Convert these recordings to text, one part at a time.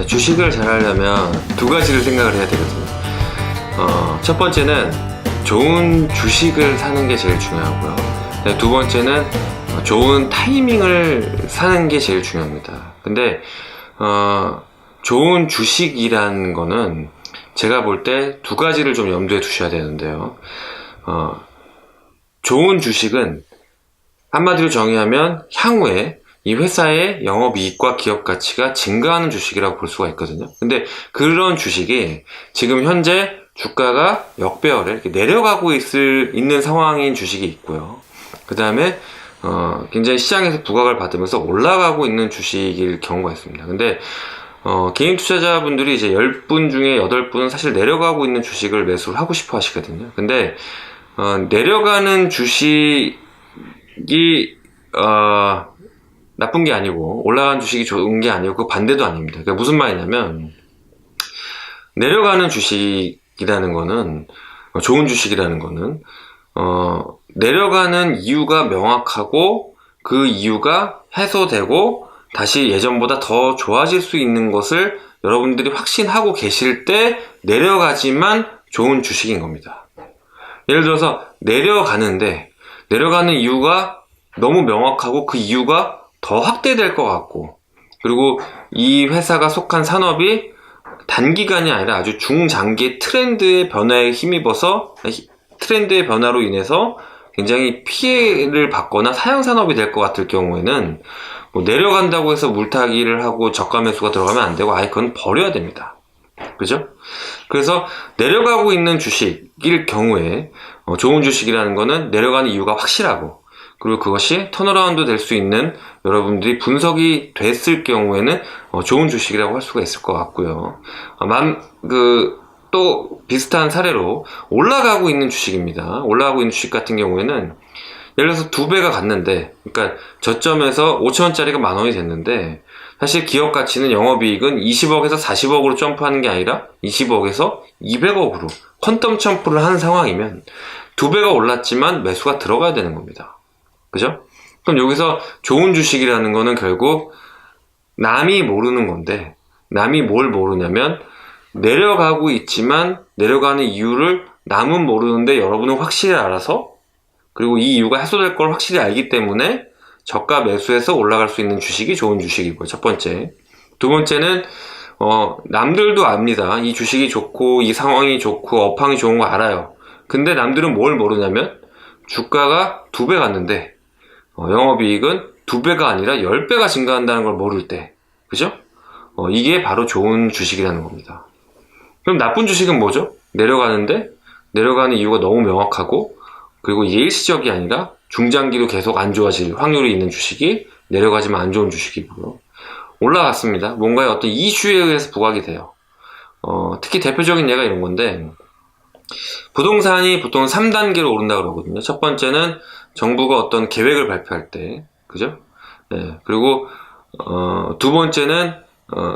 주식을 잘 하려면 두 가지를 생각을 해야 되거든요. 첫 번째는 좋은 주식을 사는 게 제일 중요하고요. 두 번째는 좋은 타이밍을 사는 게 제일 중요합니다. 근데 좋은 주식이라는 거는 제가 볼 때 두 가지를 좀 염두에 두셔야 되는데요. 좋은 주식은 한마디로 정의하면 향후에 이 회사의 영업이익과 기업 가치가 증가하는 주식이라고 볼 수가 있거든요. 근데 그런 주식이 지금 현재 주가가 역배열에 이렇게 내려가고 있는 상황인 주식이 있고요. 그 다음에 굉장히 시장에서 부각을 받으면서 올라가고 있는 주식일 경우가 있습니다. 근데 개인 투자자분들이 이제 10분 중에 8분은 사실 내려가고 있는 주식을 매수를 하고 싶어 하시거든요. 근데 내려가는 주식이 나쁜 게 아니고 올라가는 주식이 좋은 게 아니고 그 반대도 아닙니다. 그러니까 무슨 말이냐면 내려가는 주식이라는 거는 좋은 주식이라는 거는 내려가는 이유가 명확하고 그 이유가 해소되고 다시 예전보다 더 좋아질 수 있는 것을 여러분들이 확신하고 계실 때 내려가지만 좋은 주식인 겁니다. 예를 들어서 내려가는데 내려가는 이유가 너무 명확하고 그 이유가 더 확대될 것 같고 그리고 이 회사가 속한 산업이 단기간이 아니라 아주 중장기 트렌드의 변화에 힘입어서 트렌드의 변화로 인해서 굉장히 피해를 받거나 사양산업이 될 것 같을 경우에는 뭐 내려간다고 해서 물타기를 하고 저가 매수가 들어가면 안 되고 아예 그건 버려야 됩니다. 그죠? 그래서 내려가고 있는 주식일 경우에 좋은 주식이라는 거는 내려가는 이유가 확실하고 그리고 그것이 턴어라운드 될 수 있는 여러분들이 분석이 됐을 경우에는 좋은 주식이라고 할 수가 있을 것 같고요. 또 비슷한 사례로 올라가고 있는 주식입니다. 올라가고 있는 주식 같은 경우에는 예를 들어서 2배가 갔는데 그러니까 저점에서 5천원짜리가 10,000원이 됐는데 사실 기업 가치는 영업이익은 20억에서 40억으로 점프하는 게 아니라 20억에서 200억으로 퀀텀 점프를 하는 상황이면 2배가 올랐지만 매수가 들어가야 되는 겁니다. 그죠? 그럼 여기서 좋은 주식이라는 거는 결국 남이 모르는 건데 남이 뭘 모르냐면 내려가고 있지만 내려가는 이유를 남은 모르는데 여러분은 확실히 알아서 그리고 이 이유가 해소될 걸 확실히 알기 때문에 저가 매수해서 올라갈 수 있는 주식이 좋은 주식이고요. 첫 번째. 두 번째는 남들도 압니다. 이 주식이 좋고 이 상황이 좋고 업황이 좋은 거 알아요. 근데 남들은 뭘 모르냐면 주가가 2배 갔는데 영업이익은 2배가 아니라 10배가 증가한다는 걸 모를 때 그죠? 이게 바로 좋은 주식이라는 겁니다. 그럼 나쁜 주식은 뭐죠? 내려가는데 내려가는 이유가 너무 명확하고 그리고 이게 일시적이 아니라 중장기로 계속 안 좋아질 확률이 있는 주식이 내려가지만 안 좋은 주식이고요. 올라갔습니다. 뭔가의 어떤 이슈에 의해서 부각이 돼요. 특히 대표적인 예가 이런 건데 부동산이 보통 3단계로 오른다 그러거든요. 첫 번째는 정부가 어떤 계획을 발표할 때, 그죠? 네. 그리고 두 번째는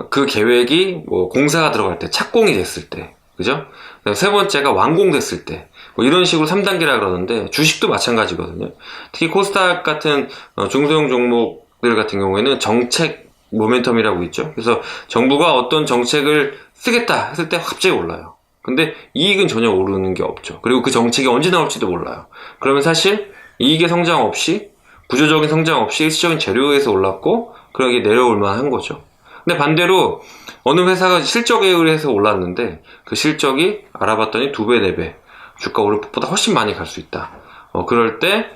그 계획이 뭐 공사가 들어갈 때, 착공이 됐을 때, 그죠? 세 번째가 완공됐을 때, 뭐 이런 식으로 3단계라 그러는데 주식도 마찬가지거든요. 특히 코스닥 같은 중소형 종목들 같은 경우에는 정책 모멘텀이라고 있죠. 그래서 정부가 어떤 정책을 쓰겠다 했을 때 갑자기 올라요. 근데 이익은 전혀 오르는 게 없죠. 그리고 그 정책이 언제 나올지도 몰라요. 그러면 사실 이익의 성장 없이 구조적인 성장 없이 일시적인 재료에서 올랐고 그러게 내려올 만한 거죠. 근데 반대로 어느 회사가 실적에 의해서 올랐는데 그 실적이 알아봤더니 2배, 4배 주가 오를 것보다 훨씬 많이 갈 수 있다. 그럴 때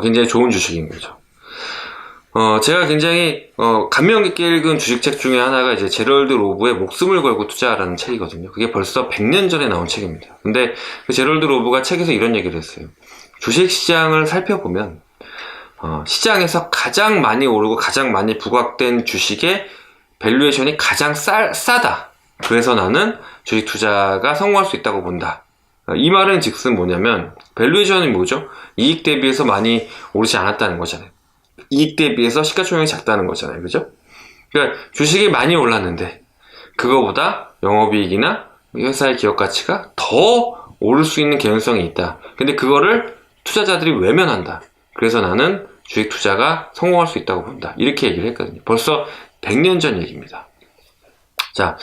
굉장히 좋은 주식인 거죠. 제가 굉장히 감명 깊게 읽은 주식책 중에 하나가 이제 제럴드 로브의 목숨을 걸고 투자하라는 책이거든요. 그게 벌써 100년 전에 나온 책입니다. 근데 그 제럴드 로브가 책에서 이런 얘기를 했어요. 주식시장을 살펴보면 시장에서 가장 많이 오르고 가장 많이 부각된 주식의 밸류에이션이 가장 싸다. 그래서 나는 주식 투자가 성공할 수 있다고 본다. 이 말은 즉슨 뭐냐면 밸류에이션이 뭐죠? 이익 대비해서 많이 오르지 않았다는 거잖아요. 이익 대비해서 시가총액이 작다는 거잖아요. 그죠? 그러니까 주식이 많이 올랐는데 그거보다 영업이익이나 회사의 기업 가치가 더 오를 수 있는 개연성이 있다. 근데 그거를 투자자들이 외면한다. 그래서 나는 주식 투자가 성공할 수 있다고 본다. 이렇게 얘기를 했거든요. 벌써 100년 전 얘기입니다. 자,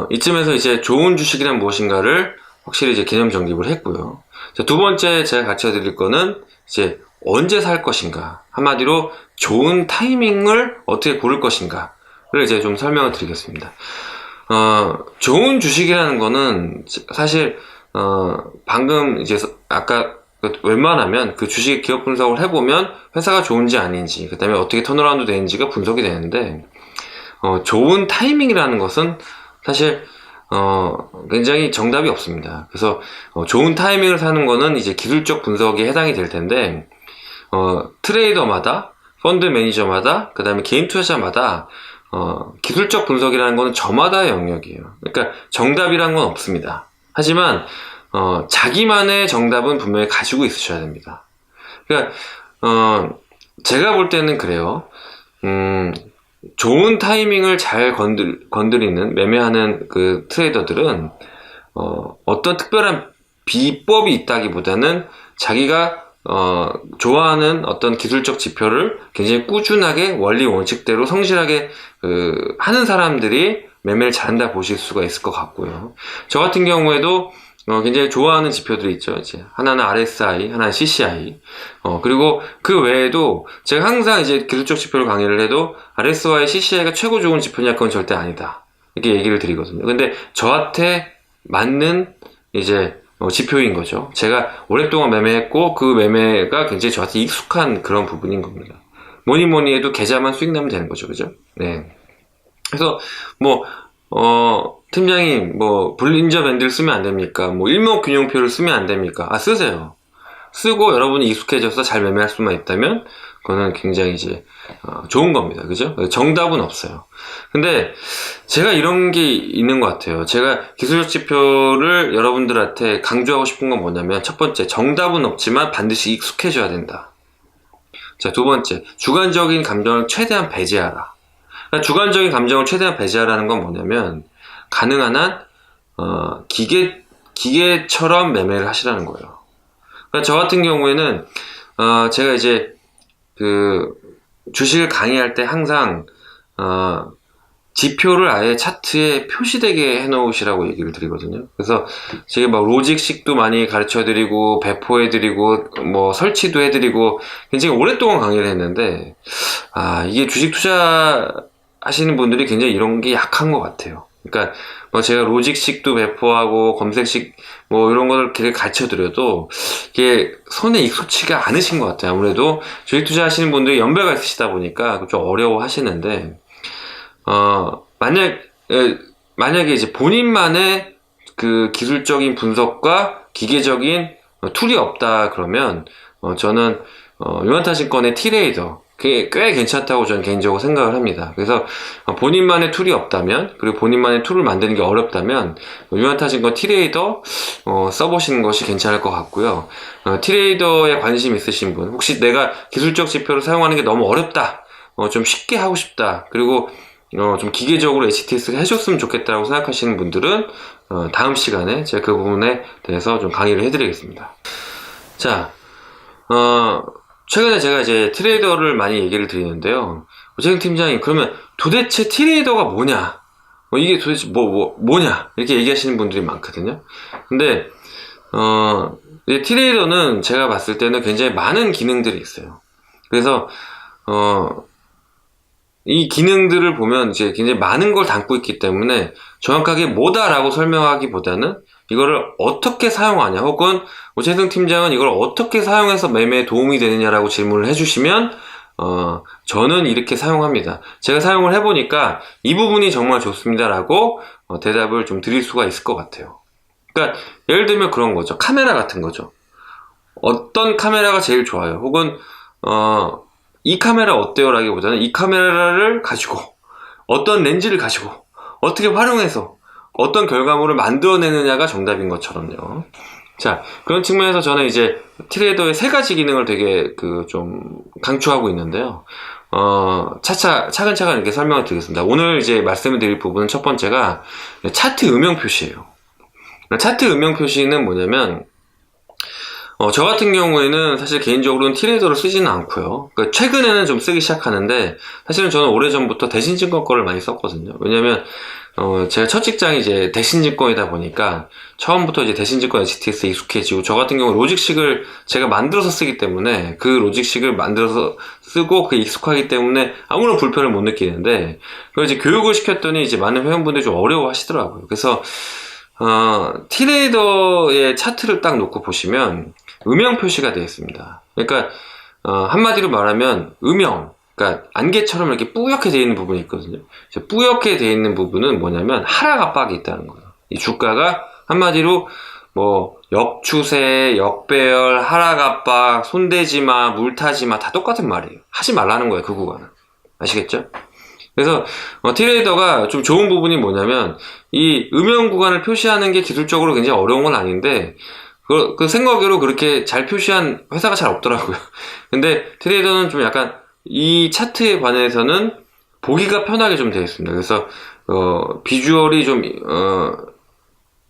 이쯤에서 이제 좋은 주식이란 무엇인가를 확실히 이제 개념 정립을 했고요. 자, 두 번째 제가 가르쳐 드릴 거는 이제 언제 살 것인가. 한마디로 좋은 타이밍을 어떻게 고를 것인가를 이제 좀 설명을 드리겠습니다. 좋은 주식이라는 거는 사실, 방금 이제 아까 웬만하면 그 주식의 기업 분석을 해보면 회사가 좋은지 아닌지, 그 다음에 어떻게 턴어라운드 되는지가 분석이 되는데, 좋은 타이밍이라는 것은 사실 굉장히 정답이 없습니다. 그래서 좋은 타이밍을 사는 거는 이제 기술적 분석에 해당이 될 텐데, 트레이더마다, 펀드 매니저마다, 그 다음에 개인 투자자마다 기술적 분석이라는 거는 저마다의 영역이에요. 그러니까 정답이란 건 없습니다. 하지만 자기만의 정답은 분명히 가지고 있으셔야 됩니다. 그러니까 제가 볼 때는 그래요. 좋은 타이밍을 잘 건드리는, 매매하는 그 트레이더들은, 어떤 특별한 비법이 있다기보다는 자기가, 좋아하는 어떤 기술적 지표를 굉장히 꾸준하게 원리 원칙대로 성실하게, 하는 사람들이 매매를 잘한다 보실 수가 있을 것 같고요. 저 같은 경우에도, 굉장히 좋아하는 지표들이 있죠. 이제 하나는 RSI, 하나는 CCI. 그리고 그 외에도 제가 항상 이제 기술적 지표를 강의를 해도 RSI, CCI가 최고 좋은 지표냐 그건 절대 아니다. 이렇게 얘기를 드리거든요. 근데 저한테 맞는 이제 지표인 거죠. 제가 오랫동안 매매했고 그 매매가 굉장히 저한테 익숙한 그런 부분인 겁니다. 뭐니 해도 계좌만 수익 내면 되는 거죠. 그죠? 네. 그래서 팀장님, 볼린저 밴드를 쓰면 안 됩니까? 일목균형표를 쓰면 안 됩니까? 쓰세요. 쓰고 여러분이 익숙해져서 잘 매매할 수만 있다면, 그거는 굉장히 이제, 좋은 겁니다. 그죠? 정답은 없어요. 근데, 제가 이런 게 있는 것 같아요. 제가 기술적 지표를 여러분들한테 강조하고 싶은 건 뭐냐면, 첫 번째, 정답은 없지만 반드시 익숙해져야 된다. 자, 두 번째, 주관적인 감정을 최대한 배제하라. 그러니까 주관적인 감정을 최대한 배제하라는 건 뭐냐면, 가능한 한 기계처럼 매매를 하시라는 거예요. 그러니까 저 같은 경우에는 제가 이제 그 주식을 강의할 때 항상 지표를 아예 차트에 표시되게 해놓으시라고 얘기를 드리거든요. 그래서 제가 막 로직식도 많이 가르쳐드리고 배포해드리고 설치도 해드리고 굉장히 오랫동안 강의를 했는데 이게 주식 투자 하시는 분들이 굉장히 이런 게 약한 것 같아요. 그러니까 제가 로직식도 배포하고 검색식 이런 거를 되게 가르쳐드려도 이게 손에 익숙치가 않으신 것 같아요. 아무래도 주식 투자 하시는 분들이 연배가 있으시다 보니까 좀 어려워 하시는데 만약에 이제 본인만의 그 기술적인 분석과 기계적인 툴이 없다 그러면 저는 유한타증권의 T레이더 그게 꽤 괜찮다고 저는 개인적으로 생각을 합니다. 그래서 본인만의 툴이 없다면, 그리고 본인만의 툴을 만드는 게 어렵다면 유한타증권 T레이더 써보시는 것이 괜찮을 것 같고요. T레이더에 관심 있으신 분, 혹시 내가 기술적 지표를 사용하는 게 너무 어렵다, 좀 쉽게 하고 싶다, 그리고 좀 기계적으로 HTS를 해줬으면 좋겠다라고 생각하시는 분들은 다음 시간에 제가 그 부분에 대해서 좀 강의를 해드리겠습니다. 자, 최근에 제가 이제 트레이더를 많이 얘기를 드리는데요. 최근 팀장님, 그러면 도대체 트레이더가 뭐냐? 이게 도대체 뭐냐? 이렇게 얘기하시는 분들이 많거든요. 근데, 트레이더는 제가 봤을 때는 굉장히 많은 기능들이 있어요. 그래서, 이 기능들을 보면 이제 굉장히 많은 걸 담고 있기 때문에 정확하게 뭐다라고 설명하기보다는 이거를 어떻게 사용하냐, 혹은 오재승 팀장은 이걸 어떻게 사용해서 매매에 도움이 되느냐라고 질문을 해주시면 저는 이렇게 사용합니다. 제가 사용을 해보니까 이 부분이 정말 좋습니다라고 대답을 좀 드릴 수가 있을 것 같아요. 그러니까 예를 들면 그런 거죠. 카메라 같은 거죠. 어떤 카메라가 제일 좋아요, 혹은 이 카메라 어때요? 라기보다는 이 카메라를 가지고 어떤 렌즈를 가지고 어떻게 활용해서 어떤 결과물을 만들어내느냐가 정답인 것처럼요. 자, 그런 측면에서 저는 이제 트레이더의 세 가지 기능을 되게 좀 강조하고 있는데요. 차근차근 이렇게 설명을 드리겠습니다. 오늘 이제 말씀을 드릴 부분은 첫 번째가 차트 음영 표시예요. 차트 음영 표시는 뭐냐면 저 같은 경우에는 사실 개인적으로는 티레이더를 쓰지는 않고요. 그러니까 최근에는 좀 쓰기 시작하는데, 사실은 저는 오래전부터 대신증권 거를 많이 썼거든요. 왜냐면, 제가 첫 직장이 이제 대신증권이다 보니까, 처음부터 이제 대신증권 HTS에 익숙해지고, 저 같은 경우 로직식을 제가 만들어서 쓰기 때문에, 그 로직식을 만들어서 쓰고, 그게 익숙하기 때문에 아무런 불편을 못 느끼는데, 그걸 이제 교육을 시켰더니 이제 많은 회원분들이 좀 어려워 하시더라고요. 그래서, 티레이더의 차트를 딱 놓고 보시면, 음영 표시가 되어 있습니다. 그러니까 한마디로 말하면 그러니까 안개처럼 이렇게 뿌옇게 되어 있는 부분이 있거든요. 뿌옇게 되어 있는 부분은 뭐냐면 하락 압박이 있다는 거예요. 이 주가가 한마디로 뭐 역추세, 역배열, 하락 압박, 손대지마, 물타지마 다 똑같은 말이에요. 하지 말라는 거예요. 그 구간은. 아시겠죠? 그래서 티레이더가 좀 좋은 부분이 뭐냐면 이 음영 구간을 표시하는 게 기술적으로 굉장히 어려운 건 아닌데 그 생각으로 그렇게 잘 표시한 회사가 잘 없더라고요. 근데 트레이더는 좀 약간 이 차트에 관해서는 보기가 편하게 좀 되어 있습니다. 그래서 비주얼이 좀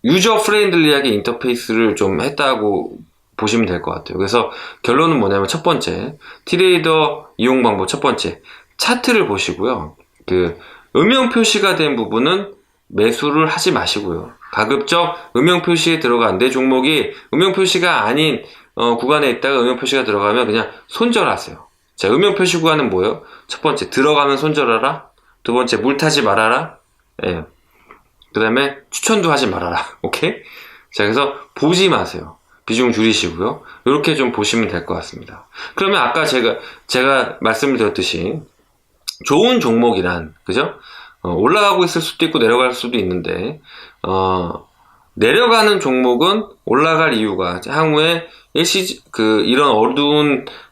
유저 프렌들리하게 인터페이스를 좀 했다고 보시면 될 것 같아요. 그래서 결론은 뭐냐면 첫 번째, 트레이더 이용 방법 첫 번째, 차트를 보시고요. 그 음영 표시가 된 부분은 매수를 하지 마시고요. 가급적 음영 표시에 들어간 내 종목이 음영 표시가 아닌 구간에 있다가 음영 표시가 들어가면 그냥 손절하세요. 자, 음영 표시 구간은 뭐예요? 첫 번째, 들어가면 손절하라. 두 번째, 물타지 말아라. 예. 그 다음에 추천도 하지 말아라. 오케이? 자, 그래서 보지 마세요. 비중 줄이시고요. 이렇게 좀 보시면 될 것 같습니다. 그러면 아까 제가 말씀을 드렸듯이 좋은 종목이란, 그죠? 올라가고 있을 수도 있고 내려갈 수도 있는데 내려가는 종목은 올라갈 이유가 향후에 이런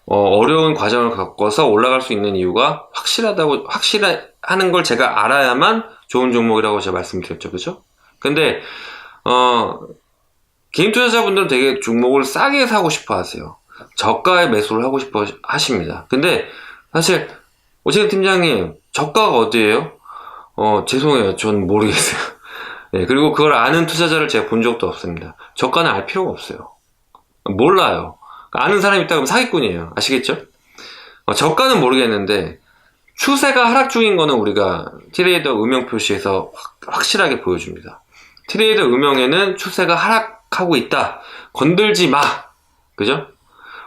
어려운 과정을 겪어서 올라갈 수 있는 이유가 확실하는 걸 제가 알아야만 좋은 종목이라고 제가 말씀드렸죠. 그죠? 근데 개인 투자자분들은 되게 종목을 싸게 사고 싶어 하세요. 저가에 매수를 하고 싶어 하십니다. 근데 사실 오시는 팀장님, 저가가 어디예요? 죄송해요. 전 모르겠어요. 네, 그리고 그걸 아는 투자자를 제가 본 적도 없습니다. 저가는 알 필요가 없어요. 몰라요. 아는 사람이 있다 그러면 사기꾼이에요. 아시겠죠? 저가는 모르겠는데, 추세가 하락 중인 거는 우리가 트레이더 음영 표시에서 확실하게 보여줍니다. 트레이더 음영에는 추세가 하락하고 있다. 건들지 마. 그죠?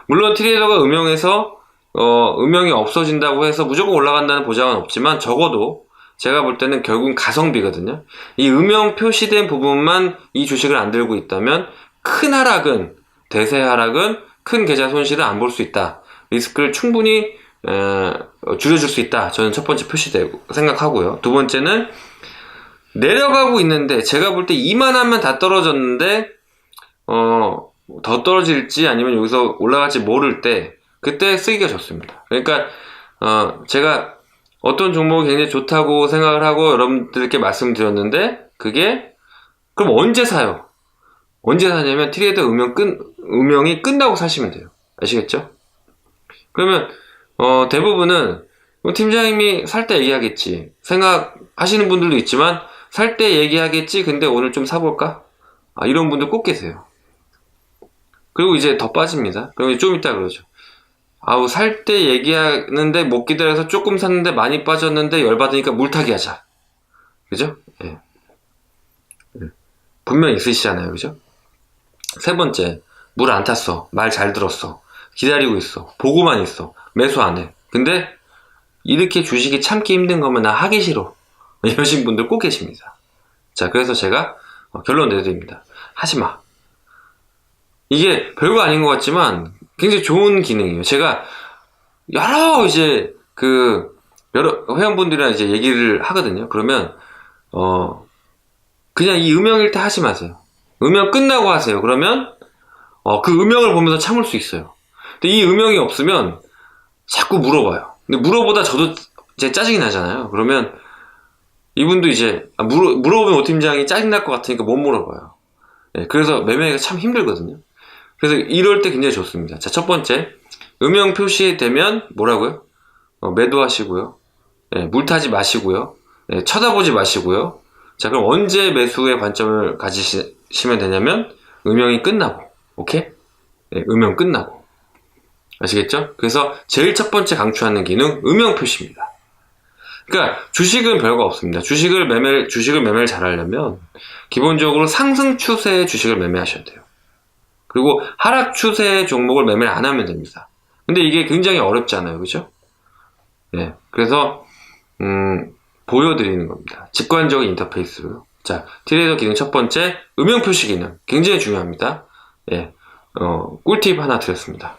물론 트레이더가 음영에서 음영이 없어진다고 해서 무조건 올라간다는 보장은 없지만 적어도 제가 볼 때는 결국은 가성비거든요. 이 음영 표시된 부분만 이 주식을 안 들고 있다면 큰 하락은, 대세 하락은 큰 계좌 손실을 안 볼 수 있다. 리스크를 충분히 줄여줄 수 있다. 저는 첫 번째 표시되고 생각하고요. 두 번째는 내려가고 있는데 제가 볼 때 이만하면 다 떨어졌는데 더 떨어질지 아니면 여기서 올라갈지 모를 때 그때 쓰기가 좋습니다. 그러니까 제가 어떤 종목이 굉장히 좋다고 생각을 하고 여러분들께 말씀드렸는데 그게 그럼 언제 사요? 언제 사냐면 트레이더 음영이 끝나고 사시면 돼요. 아시겠죠? 그러면 대부분은 팀장님이 살 때 얘기하겠지 생각하시는 분들도 있지만 살 때 얘기하겠지 근데 오늘 좀 사볼까? 이런 분들 꼭 계세요. 그리고 이제 더 빠집니다. 그럼 좀 이따 그러죠. 살 때 얘기하는데 못 기다려서 조금 샀는데 많이 빠졌는데 열받으니까 물타기 하자. 그죠? 예. 분명 있으시잖아요. 그죠? 세 번째, 물 안 탔어. 말 잘 들었어. 기다리고 있어. 보고만 있어. 매수 안 해. 근데 이렇게 주식이 참기 힘든 거면 나 하기 싫어. 이러신 분들 꼭 계십니다. 자, 그래서 제가 결론 내드립니다. 하지 마. 이게 별거 아닌 것 같지만 굉장히 좋은 기능이에요. 제가 여러 회원분들이랑 이제 얘기를 하거든요. 그러면 그냥 이 음영일 때 하지 마세요. 음영 끝나고 하세요. 그러면 그 음영을 보면서 참을 수 있어요. 근데 이 음영이 없으면 자꾸 물어봐요. 근데 물어보다 저도 이제 짜증이 나잖아요. 그러면 이분도 이제 물어보면 오 팀장이 짜증날 것 같으니까 못 물어봐요. 네, 그래서 매매가 참 힘들거든요. 그래서 이럴 때 굉장히 좋습니다. 자, 첫 번째, 음영 표시되면 뭐라고요? 매도하시고요. 네, 물타지 마시고요. 네, 쳐다보지 마시고요. 자, 그럼 언제 매수의 관점을 가지시면 되냐면 음영이 끝나고, 오케이? 예, 음영 끝나고. 아시겠죠? 그래서 제일 첫 번째 강추하는 기능, 음영 표시입니다. 그러니까 주식은 별거 없습니다. 주식을 매매를 잘 하려면 기본적으로 상승 추세의 주식을 매매하셔야 돼요. 그리고 하락 추세의 종목을 매매를 안 하면 됩니다. 근데 이게 굉장히 어렵잖아요. 그죠? 예. 그래서 보여드리는 겁니다. 직관적인 인터페이스로요. 자, 트레이더 기능 첫 번째, 음영 표시 기능. 굉장히 중요합니다. 예. 꿀팁 하나 드렸습니다.